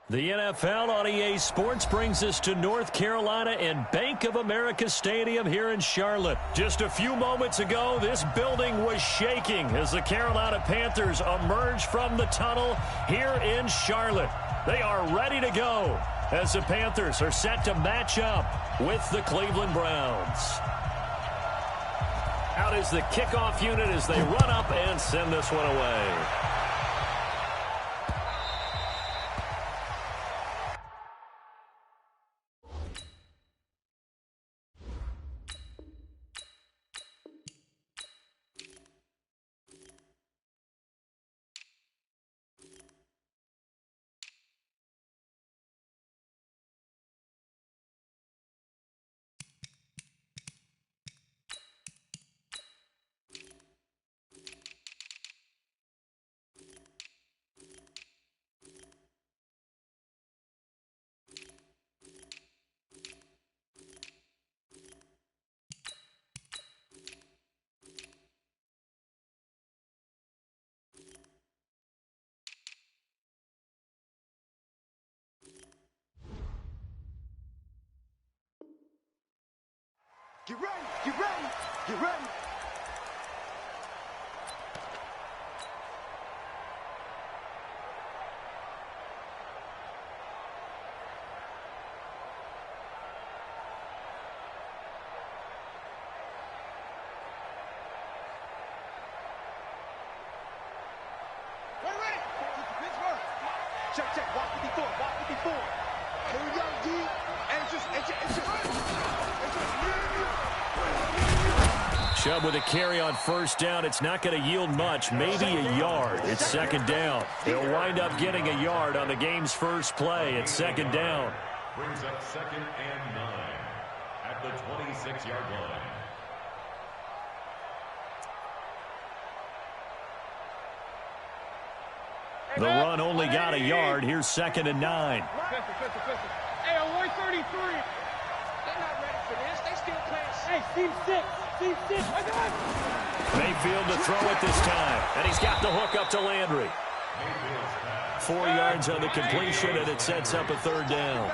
The NFL on EA Sports brings us to North Carolina and Bank of America Stadium here in Charlotte. Just a few moments ago, this building was shaking as the Carolina Panthers emerged from the tunnel here in Charlotte. They are ready to go as the Panthers are set to match up with the Cleveland Browns. Out is the kickoff unit as they run up and send this one away. Get ready, get ready, get ready. Ready. Pittsburgh. Check. Walk 54, walk 54. Here we go, D. Chubb with a carry on first down. It's not going to yield much, maybe a yard. It's second down. They'll wind up getting a yard on the game's first play. It's second down. Brings up 2nd and 9 at the 26-yard line. The run only got a yard. Here's 2nd and 9. Hey, on 133. They're not ready for this. They still playing. Hey, team 6. Mayfield to throw it this time. And he's got the hook up to Landry. 4 yards on the completion, and it sets up a third down.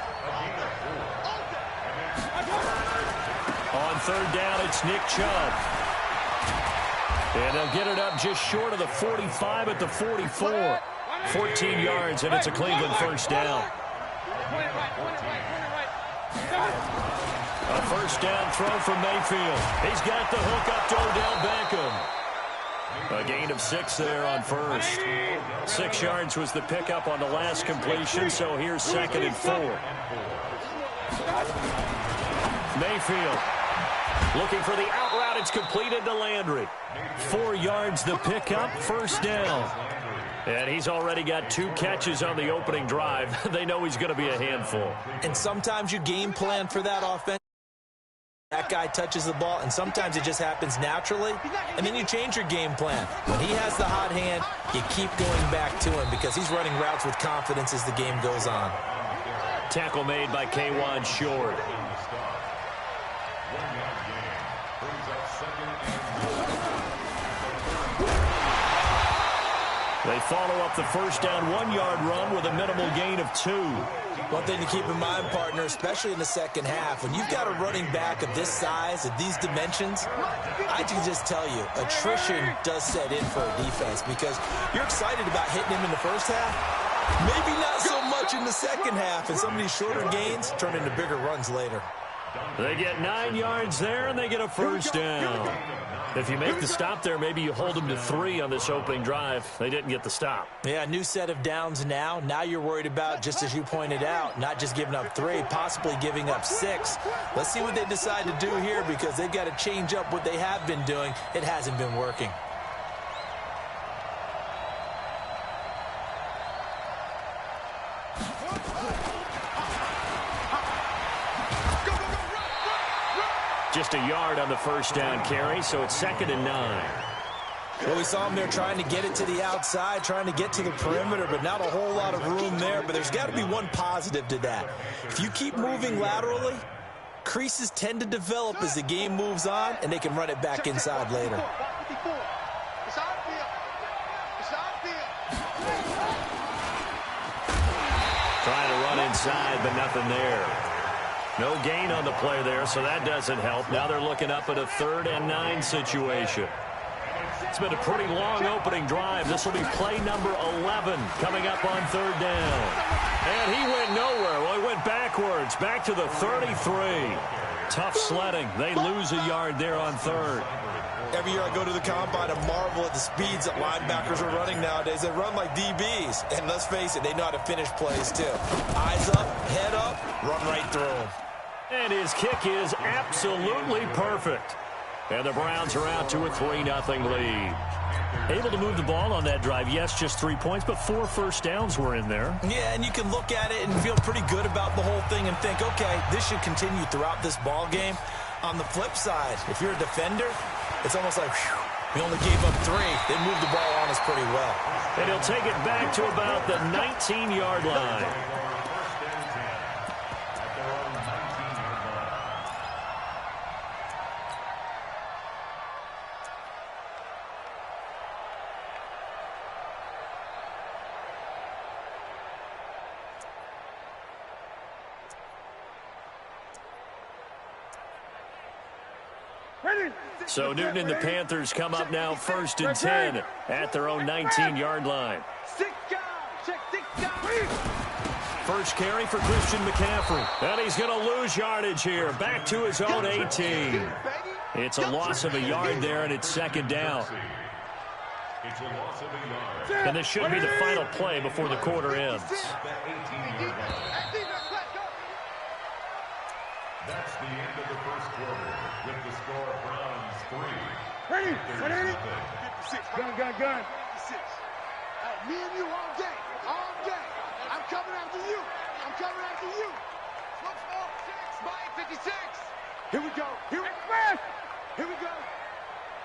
On third down, it's Nick Chubb. And they'll get it up just short of the 45 at the 44. 14 yards, and it's a Cleveland first down. A first down throw from Mayfield. He's got the hook up to Odell Beckham. A gain of 6 there on first. 6 yards was the pickup on the last completion, so here's 2nd and 4. Mayfield looking for the out route. It's completed to Landry. 4 yards the pickup, first down. And he's already got 2 catches on the opening drive. They know he's going to be a handful. And sometimes you game plan for that offense. That guy touches the ball, and sometimes it just happens naturally, and then you change your game plan. When he has the hot hand, you keep going back to him because he's running routes with confidence as the game goes on. Tackle made by K'Wan Short. They follow up the first down 1-yard run with a minimal gain of 2. One thing to keep in mind, partner, especially in the second half, when you've got a running back of this size, of these dimensions, I can just tell you, attrition does set in for a defense because you're excited about hitting him in the first half. Maybe not so much in the second half, and some of these shorter gains turn into bigger runs later. They get 9 yards there, and they get a first down. If you make the stop there, maybe you hold them to 3 on this opening drive. They didn't get the stop. Yeah, new set of downs now. Now you're worried about, just as you pointed out, not just giving up 3, possibly giving up 6. Let's see what they decide to do here because they've got to change up what they have been doing. It hasn't been working. Just a yard on the first down carry, so it's 2nd and 9. Well, we saw him there trying to get it to the outside, trying to get to the perimeter, but not a whole lot of room there. But there's got to be one positive to that. If you keep moving laterally, creases tend to develop as the game moves on, and they can run it back inside later. Trying inside, but nothing there. No gain on the play there, so that doesn't help. Now they're looking up at a 3rd and 9 situation. It's been a pretty long opening drive. This will be play number 11 coming up on 3rd down. And he went nowhere. Well, he went backwards, back to the 33. Tough sledding. They lose a yard there on 3rd. Every year I go to the combine and marvel at the speeds that linebackers are running nowadays. They run like DBs. And let's face it, they know how to finish plays too. Eyes up, head up, run right through them. And his kick is absolutely perfect. And the Browns are out to a 3-0 lead. Able to move the ball on that drive. Yes, just 3 points, but 4 first downs were in there. Yeah, and you can look at it and feel pretty good about the whole thing and think, okay, this should continue throughout this ball game. On the flip side, if you're a defender, it's almost like, whew, we only gave up 3. They moved the ball on us pretty well. And he'll take it back to about the 19-yard line. So Newton and the Panthers come up now 1st and 10 at their own 19-yard line. First carry for Christian McCaffrey. And he's going to lose yardage here. Back to his own 18. It's a loss of a yard there, and it's 2nd down. And this should be the final play before the quarter ends. That's the end of the first quarter with the score Browns 3. Ready? 56. Gun. 56. Me and you all day. All day. I'm coming after you. I'm coming after you. Looks for 6 by 56. Here we go. Here we go.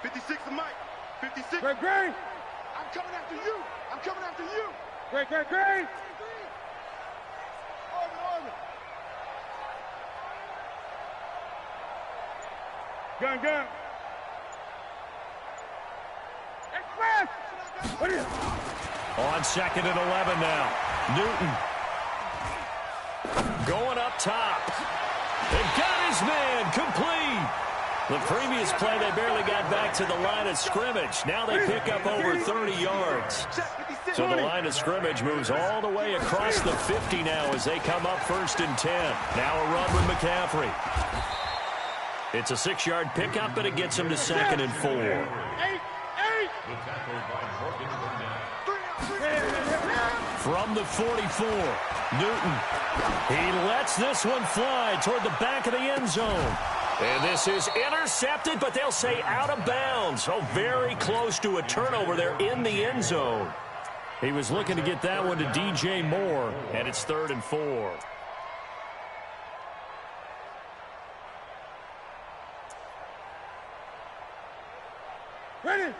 56 to Mike. 56. Great. I'm coming after you. I'm coming after you. Great. Orbit. Gun. Express. On 2nd and 11 now. Newton going up top. They've got his man complete. The previous play, they barely got back to the line of scrimmage. Now they pick up over 30 yards. So the line of scrimmage moves all the way across the 50 now as they come up 1st and 10. Now a run with McCaffrey. It's a 6-yard pickup, and it gets him to 2nd and 4. From the 44, Newton. He lets this one fly toward the back of the end zone. And this is intercepted, but they'll say out of bounds. So very close to a turnover there in the end zone. He was looking to get that one to DJ Moore, and it's 3rd and 4. Ready.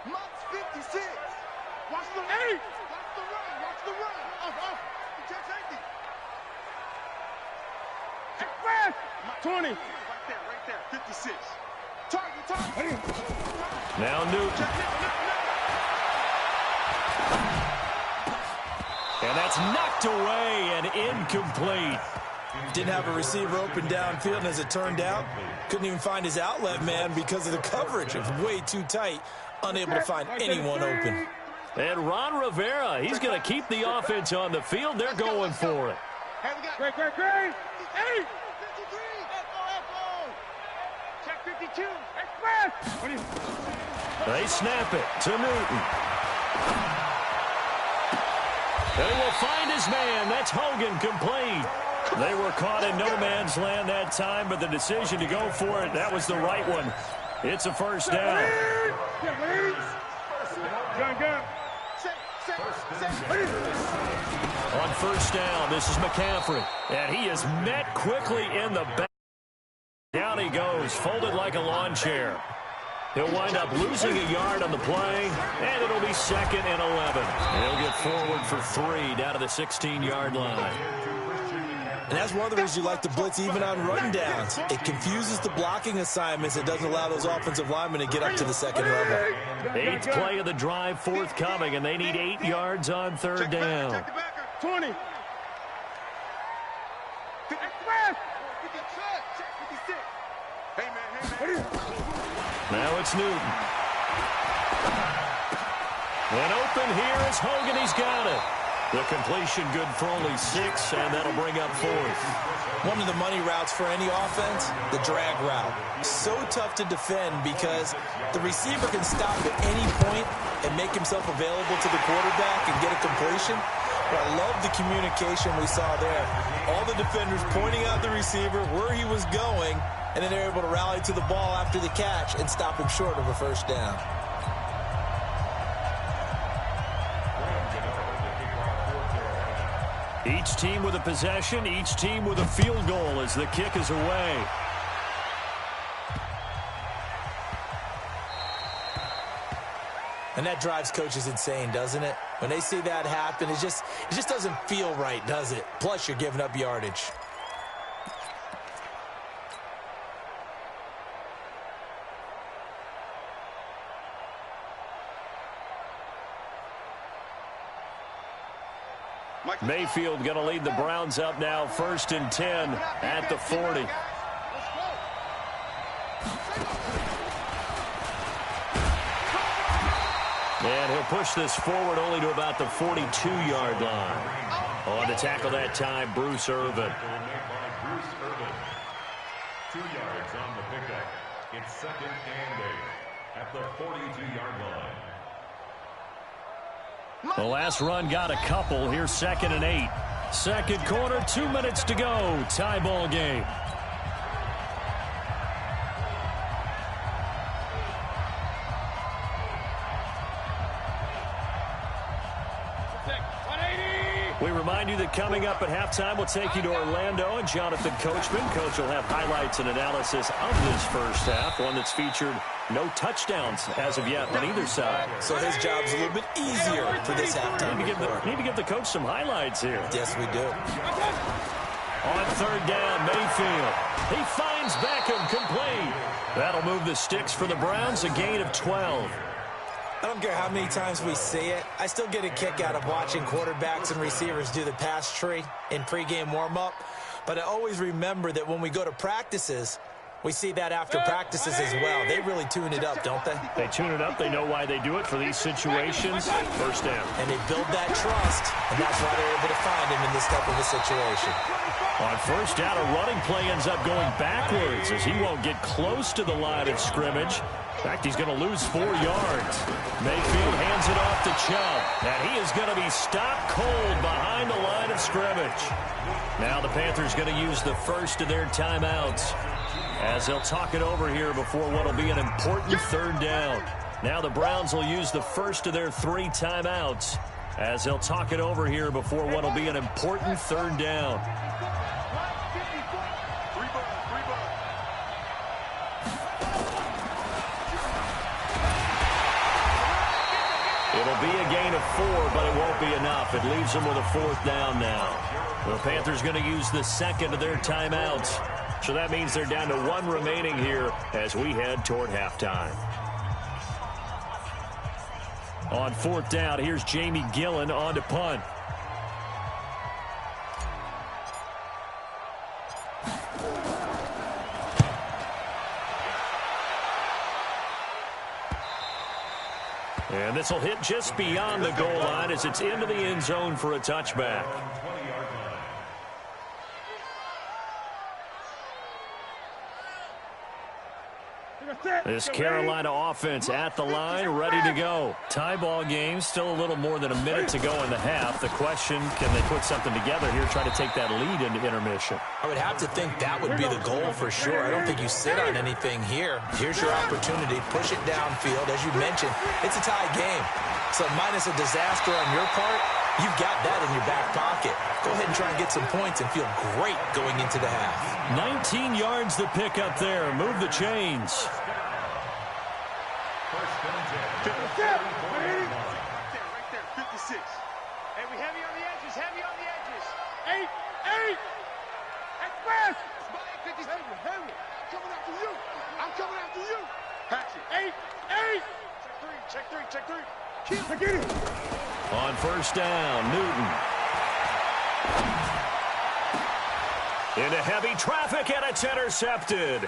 Monk's 56. Watch the run. Watch the run. Off. Check safety. Express. 20. Right there. 56. Target. Now Newton. And that's knocked away and incomplete. Didn't have a receiver open downfield, and as it turned out, couldn't even find his outlet man because of the coverage. It was way too tight, unable to find anyone open. And Ron Rivera, he's going to keep the offense on the field. They're going for it. Great. 53. F-O. Check 52. Express. They snap it to Newton. They will find his man. That's Hogan complete. They were caught in no man's land that time, but the decision to go for it, that was the right one. It's a 1st down. Gun. On 1st down, this is McCaffrey. And he is met quickly in the back. Down he goes, folded like a lawn chair. He'll wind up losing a yard on the play, and it'll be 2nd and 11. He'll get forward for 3 down to the 16-yard line. And that's one of the reasons you like to blitz even on run downs. It confuses the blocking assignments. It doesn't allow those offensive linemen to get up to the 2nd level. 8th play of the drive forthcoming, and they need 8 yards on 3rd down. 20. Hey, man. Now it's Newton. And open here is Hogan. He's got it. The completion good for only 6, and that'll bring up 4th. One of the money routes for any offense, the drag route. So tough to defend because the receiver can stop at any point and make himself available to the quarterback and get a completion. But I love the communication we saw there. All the defenders pointing out the receiver, where he was going, and then they're able to rally to the ball after the catch and stop him short of a first down. Each team with a possession, each team with a field goal as the kick is away. And that drives coaches insane, doesn't it? When they see that happen, it just doesn't feel right, does it? Plus, you're giving up yardage. Mayfield going to lead the Browns up now, 1st and 10 at the 40. And he'll push this forward only to about the 42-yard line. On to tackle that time, Bruce Irvin. 2 yards on the pickup. It's 2nd and 8 at the 42-yard line. The last run got a couple. Here's 2nd and 8. Second quarter, 2 minutes to go. Tie ball game. We remind you that coming up at halftime, we'll take you to Orlando and Jonathan Coachman. Coach will have highlights and analysis of this first half, one that's featured no touchdowns as of yet on either side. So his job's a little bit easier for this halftime. Need to give the coach some highlights here. Yes, we do. On 3rd down, Mayfield. He finds Beckham complete. That'll move the sticks for the Browns, a gain of 12. I don't care how many times we see it. I still get a kick out of watching quarterbacks and receivers do the pass tree in pregame warm-up. But I always remember that when we go to practices, we see that after practices as well. They really tune it up, don't they? They tune it up. They know why they do it for these situations. First down. And they build that trust, and that's why they're able to find him in this type of a situation. On first down, a running play ends up going backwards as he won't get close to the line of scrimmage. In fact, he's going to lose 4 yards. Mayfield hands it off to Chubb, and he is going to be stopped cold behind the line of scrimmage. Now the Panthers going to use the first of their timeouts as they'll talk it over here before what will be an important 3rd down. Now the Browns will use the first of their 3 timeouts as they'll talk it over here before what will be an important 3rd down. It'll be a gain of 4, but it won't be enough. It leaves them with a 4th down now. The Panthers going to use the second of their timeouts. So that means they're down to 1 remaining here as we head toward halftime. On 4th down, here's Jamie Gillen on to punt. And this will hit just beyond the goal line as it's into the end zone for a touchback. This Carolina offense at the line, ready to go. Tie ball game, still a little more than a minute to go in the half. The question, can they put something together here, try to take that lead into intermission? I would have to think that would be the goal for sure. I don't think you sit on anything here. Here's your opportunity. Push it downfield. As you mentioned, it's a tie game. So minus a disaster on your part, you've got that in your back pocket. Go ahead and try and get some points and feel great going into the half. 19 yards the pick up there. Move the chains. Right there, 56. Hey, we heavy on the edges, heavy on the edges. 8. Express. Spike 57. Heavy. Coming after you. I'm coming after you. Hatchet. 8. Check three. Check it. On first down, Newton. Into heavy traffic, and it's intercepted.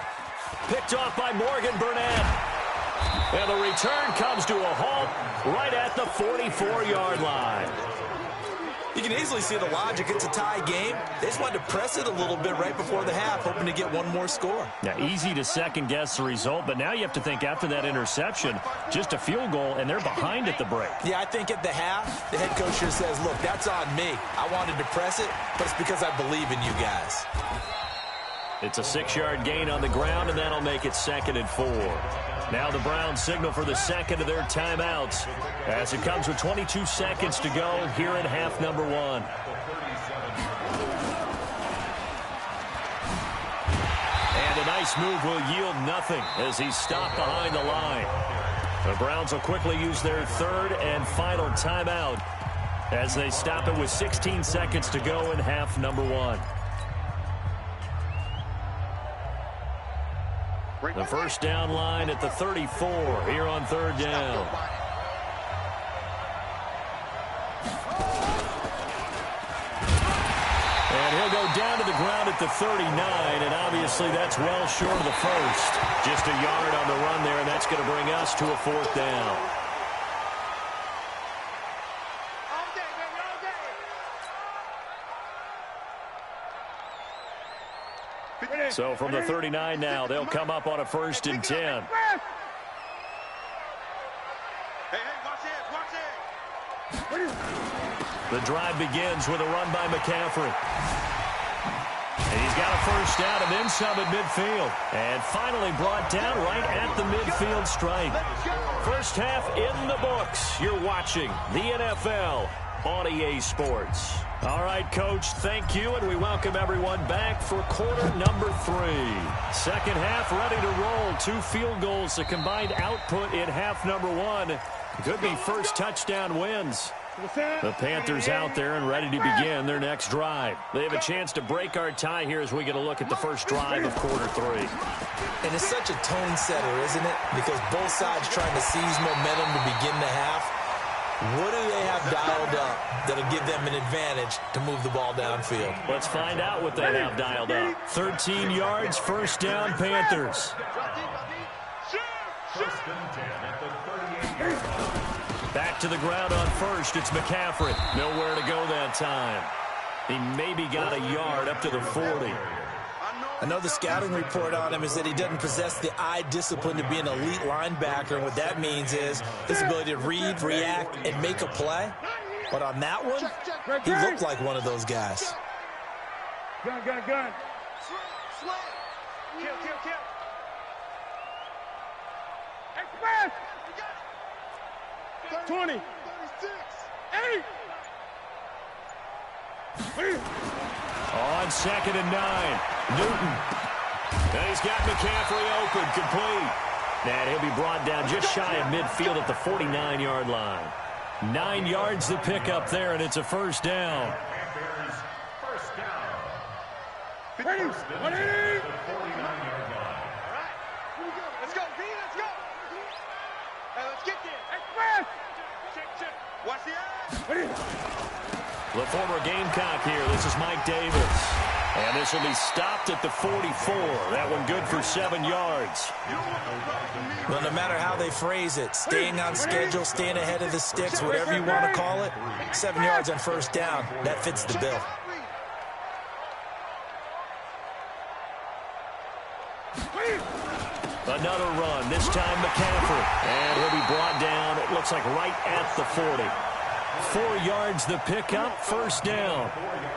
Picked off by Morgan Burnett. And the return comes to a halt right at the 44-yard line. You can easily see the logic. It's a tie game. They just wanted to press it a little bit right before the half, hoping to get one more score. Now, easy to second-guess the result, but now you have to think after that interception, just a field goal, and they're behind at the break. Yeah, I think at the half, the head coach just says, look, that's on me. I wanted to press it, but it's because I believe in you guys. It's a 6-yard gain on the ground, and that'll make it 2nd and 4. Now the Browns signal for the second of their timeouts as it comes with 22 seconds to go here in half number 1. And a nice move will yield nothing as he's stopped behind the line. The Browns will quickly use their 3rd and final timeout as they stop it with 16 seconds to go in half number 1. The first down line at the 34 here on 3rd down. And he'll go down to the ground at the 39, and obviously that's well short of the first. Just a yard on the run there, and that's going to bring us to a 4th down. So from the 39 now, they'll come up on a 1st and 10. Hey, watch it. The drive begins with a run by McCaffrey. And he's got a first down and then some at midfield. And finally brought down right at the midfield stripe. First half in the books. You're watching the NFL on EA Sports. All right, Coach, thank you, and we welcome everyone back for quarter number 3. Second half ready to roll. 2 field goals, a combined output in half number 1. Could be first touchdown wins. The Panthers out there and ready to begin their next drive. They have a chance to break our tie here as we get a look at the first drive of quarter 3. And it's such a tone setter, isn't it? Because both sides trying to seize momentum to begin the half. What do they have dialed up that'll give them an advantage to move the ball downfield? Let's find out what they have dialed up. 13 yards, first down, Panthers. Back to the ground on first. It's McCaffrey. Nowhere to go that time. He maybe got a yard up to the 40. I know the scouting report on him is that he doesn't possess the eye discipline to be an elite linebacker. And what that means is his ability to read, react, and make a play. But on that one, he looked like one of those guys. Gun. Kill. 20. 36. 8. On 2nd and 9, Newton. And he's got McCaffrey open, complete. And he'll be brought down just shy of midfield at the 49-yard line. 9 yards to pick up there, and it's a first down. First down. Ready. 180. Let's go, B, let's go. Hey, let's get there. Express. Check. Watch the eye. Ready. The former Gamecock here. This is Mike Davis. And this will be stopped at the 44. That one good for 7 yards. Well, no matter how they phrase it, staying on schedule, staying ahead of the sticks, whatever you want to call it, 7 yards on first down, that fits the bill. Another run, this time McCaffrey. And he'll be brought down, it looks like right at the 40. 4 yards the pickup, first down.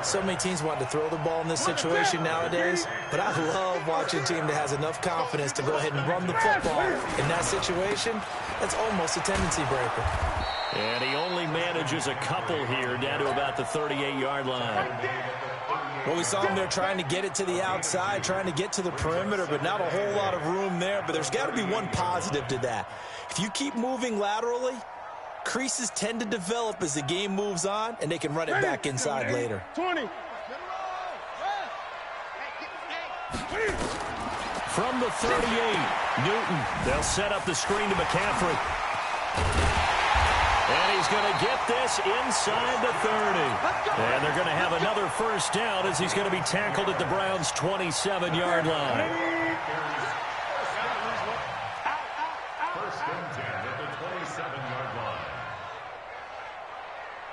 So many teams want to throw the ball in this situation nowadays, but I love watching a team that has enough confidence to go ahead and run the football. In that situation, that's almost a tendency breaker. And he only manages a couple here down to about the 38-yard line. Well, we saw him there trying to get it to the outside, trying to get to the perimeter, but not a whole lot of room there. But there's got to be one positive to that. If you keep moving laterally, creases tend to develop as the game moves on, and they can run it back inside later. 20. From the 38, Newton. They'll set up the screen to McCaffrey. And he's going to get this inside the 30. And they're going to have another first down as he's going to be tackled at the Browns' 27-yard line. First and 10 at the 27-yard line.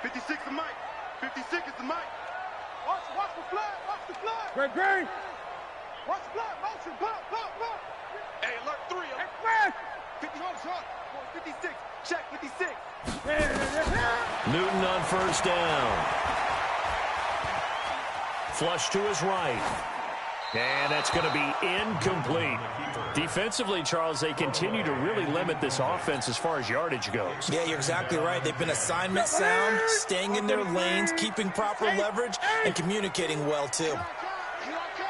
56 is Mike. 56 is the Mike. Watch the flag. Watch the flag. Great. Watch the flag. Motion. Block. Hey, alert 3. Express. 51 shot. 56. Check 56. Newton on first down. Flush to his right. And that's going to be incomplete. Defensively, Charles, they continue to really limit this offense as far as yardage goes. Yeah, you're exactly right. They've been assignment sound, staying in their lanes, keeping proper leverage, and communicating well, too. Here I come.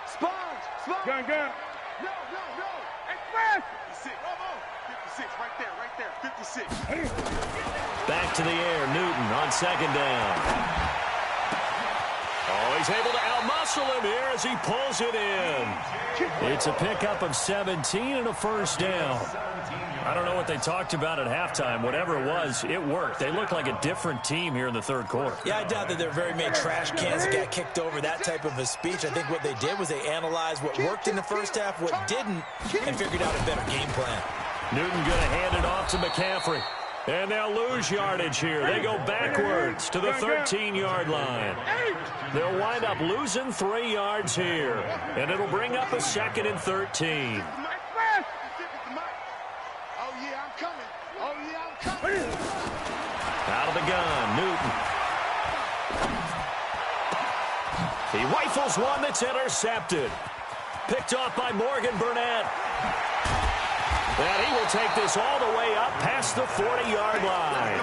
Sponge. Gun. No. Express. 56. Come on. 56. Right there. 56. Back to the air. Newton on second down. Oh, he's able to outmuscle him here as he pulls it in. It's a pickup of 17 and a first down. I don't know what they talked about at halftime. Whatever it was, it worked. They look like a different team here in the third quarter. Yeah, I doubt that there are very many trash cans that got kicked over that type of a speech. I think what they did was they analyzed what worked in the first half, what didn't, and figured out a better game plan. Newton going to hand it off to McCaffrey. And they'll lose yardage here. They go backwards to the 13-yard line. They'll wind up losing 3 yards here. And it'll bring up a 2nd and 13. Oh, yeah, I'm coming. Out of the gun, Newton. He rifles one that's intercepted. Picked off by Morgan Burnett. And he will take this all the way up past the 40-yard line.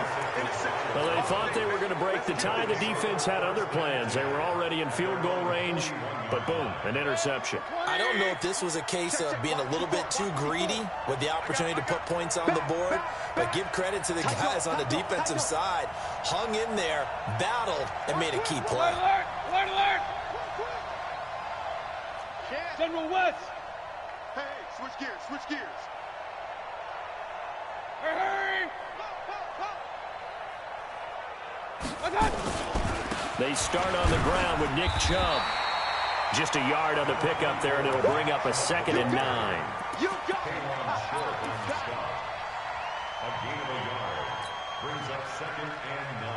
Well, they thought they were going to break the tie. The defense had other plans. They were already in field goal range, but boom, an interception. I don't know if this was a case of being a little bit too greedy with the opportunity to put points on the board, but give credit to the guys on the defensive side. Hung in there, battled, and made a key play. Alert! General West! Hey, switch gears. Hurry! They start on the ground with Nick Chubb. Just a yard on the pickup there, and it'll bring up a 2nd and 9. You got it. A gain of a yard brings up 2nd and 9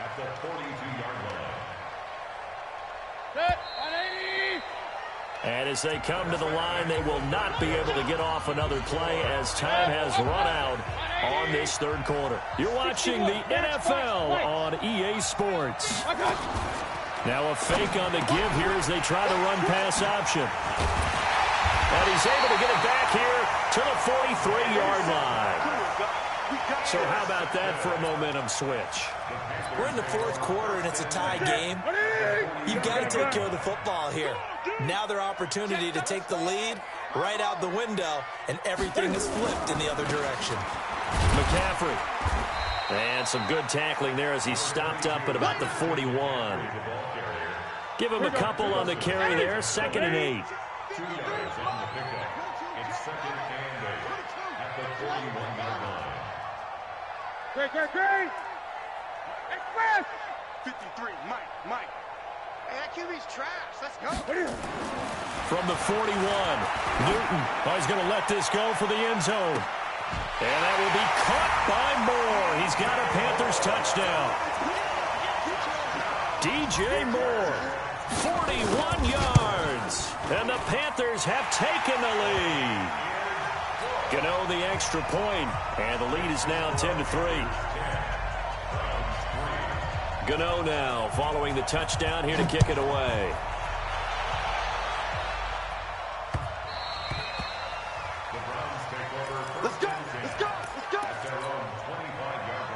at the 42-yard line. Set, 180! And as they come to the line, they will not be able to get off another play as time has run out on this third quarter. You're watching the NFL on EA Sports. Now a fake on the give here as they try to run pass option. And he's able to get it back here to the 43-yard line. So how about that for a momentum switch? We're in the fourth quarter, and it's a tie game. You've got to take care of the football here. Now their opportunity to take the lead right out the window, and everything is flipped in the other direction. McCaffrey. And some good tackling there as he stopped up at about the 41. Give him a couple on the carry there, 2nd and 8. 2 yards on the pickup. It's 2nd and 8 at the 41-yard line. Great! Express! 53, Mike. Hey, that QB's trash. Let's go. From the 41, Newton is going to let this go for the end zone. And that will be caught by Moore. He's got a Panthers touchdown. DJ Moore, 41 yards. And the Panthers have taken the lead. Gano the extra point, and the lead is now 10-3. Gano now following the touchdown here to kick it away. The Browns take over. Let's go. At their own 25-yard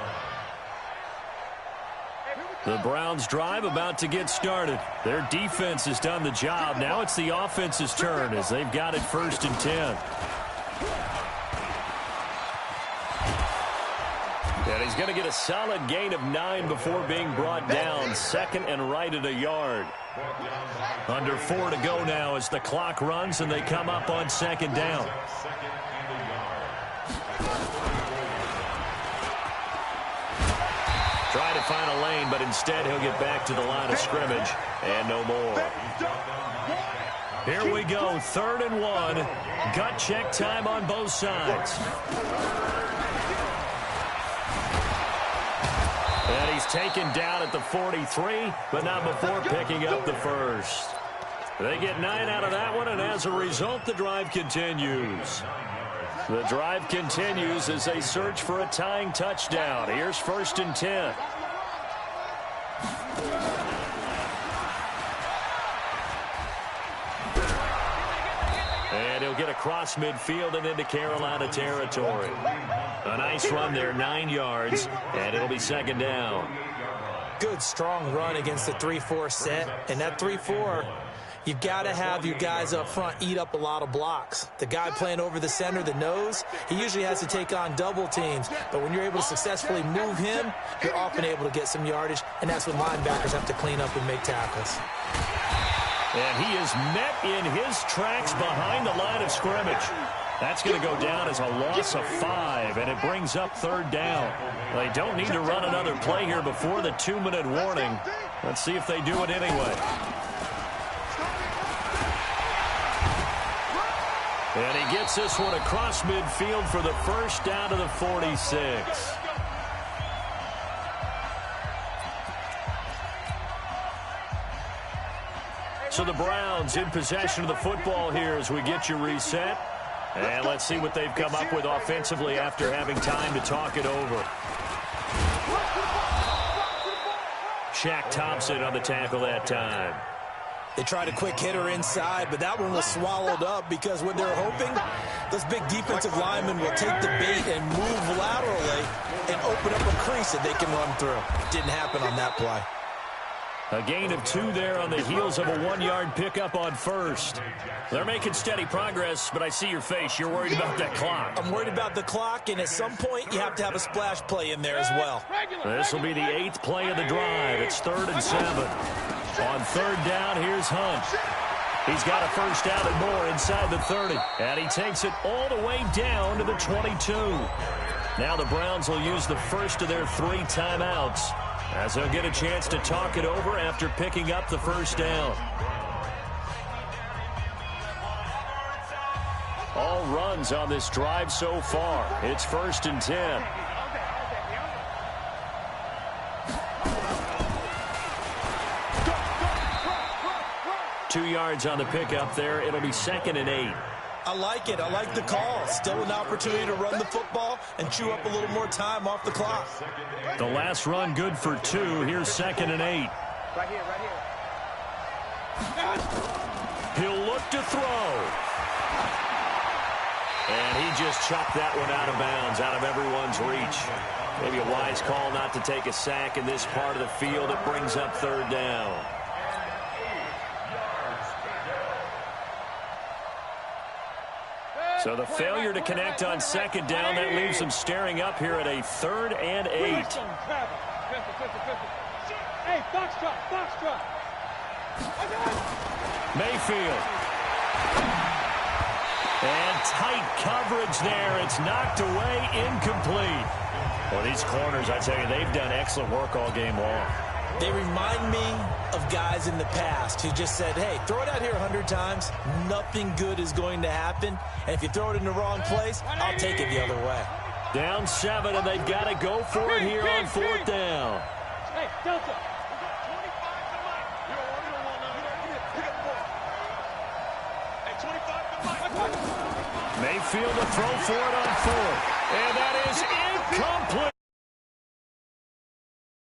line. The Browns drive about to get started. Their defense has done the job. Now it's the offense's turn as they've got it 1st and 10. And he's going to get a solid gain of 9 before being brought down. 2nd and right at a yard. Under 4 to go now as the clock runs and they come up on 2nd down. 2nd and a yard. Trying to find a lane, but instead he'll get back to the line of scrimmage and no more. Here we go, 3rd and 1. Gut check time on both sides. And he's taken down at the 43, but not before picking up the first. They get 9 out of that one, and as a result, the drive continues. The drive continues as they search for a tying touchdown. Here's 1st and 10. And he'll get across midfield and into Carolina territory. A nice run there, 9 yards, and it'll be 2nd down. Good, strong run against the 3-4 set. And that 3-4, you've got to have your guys up front eat up a lot of blocks. The guy playing over the center, the nose, he usually has to take on double teams. But when you're able to successfully move him, you're often able to get some yardage, and that's when linebackers have to clean up and make tackles. And he is met in his tracks behind the line of scrimmage. That's going to go down as a loss of 5, and it brings up 3rd down. They don't need to run another play here before the 2-minute warning. Let's see if they do it anyway. And he gets this one across midfield for the first down to the 46. So the Browns in possession of the football here as we get you reset. And let's see what they've come up with offensively after having time to talk it over. Shaq Thompson on the tackle that time. They tried a quick hitter inside, but that one was swallowed up because what they're hoping, those big defensive linemen will take the bait and move laterally and open up a crease that they can run through. Didn't happen on that play. A gain of 2 there on the heels of a 1-yard pickup on 1st. They're making steady progress, but I see your face. You're worried about that clock. I'm worried about the clock, and at some point, you have to have a splash play in there as well. This will be the 8th play of the drive. It's 3rd and 7. On 3rd down, here's Hunt. He's got a first down and more inside the 30. And he takes it all the way down to the 22. Now the Browns will use the first of their 3 timeouts, as they'll get a chance to talk it over after picking up the first down. All runs on this drive so far. It's 1st and 10. Two yards on the pickup there. It'll be 2nd and 8. I like it. I like the call. Still an opportunity to run the football and chew up a little more time off the clock. The last run good for 2. Here's 2nd and 8. Right here. He'll look to throw. And he just chopped that one out of bounds, out of everyone's reach. Maybe a wise call not to take a sack in this part of the field. It brings up 3rd down. So the failure to connect on 2nd down, that leaves them staring up here at a 3rd and 8. Hey, box drop. Mayfield. And tight coverage there. It's knocked away, incomplete. Well, these corners, I tell you, they've done excellent work all game long. They remind me of guys in the past who just said, hey, throw it out here 100 times. Nothing good is going to happen. And if you throw it in the wrong place, I'll take it the other way. Down 7, and they've got to go for it here on 4th down. Hey, Delta. Mayfield to throw for it on 4th. And that is incomplete.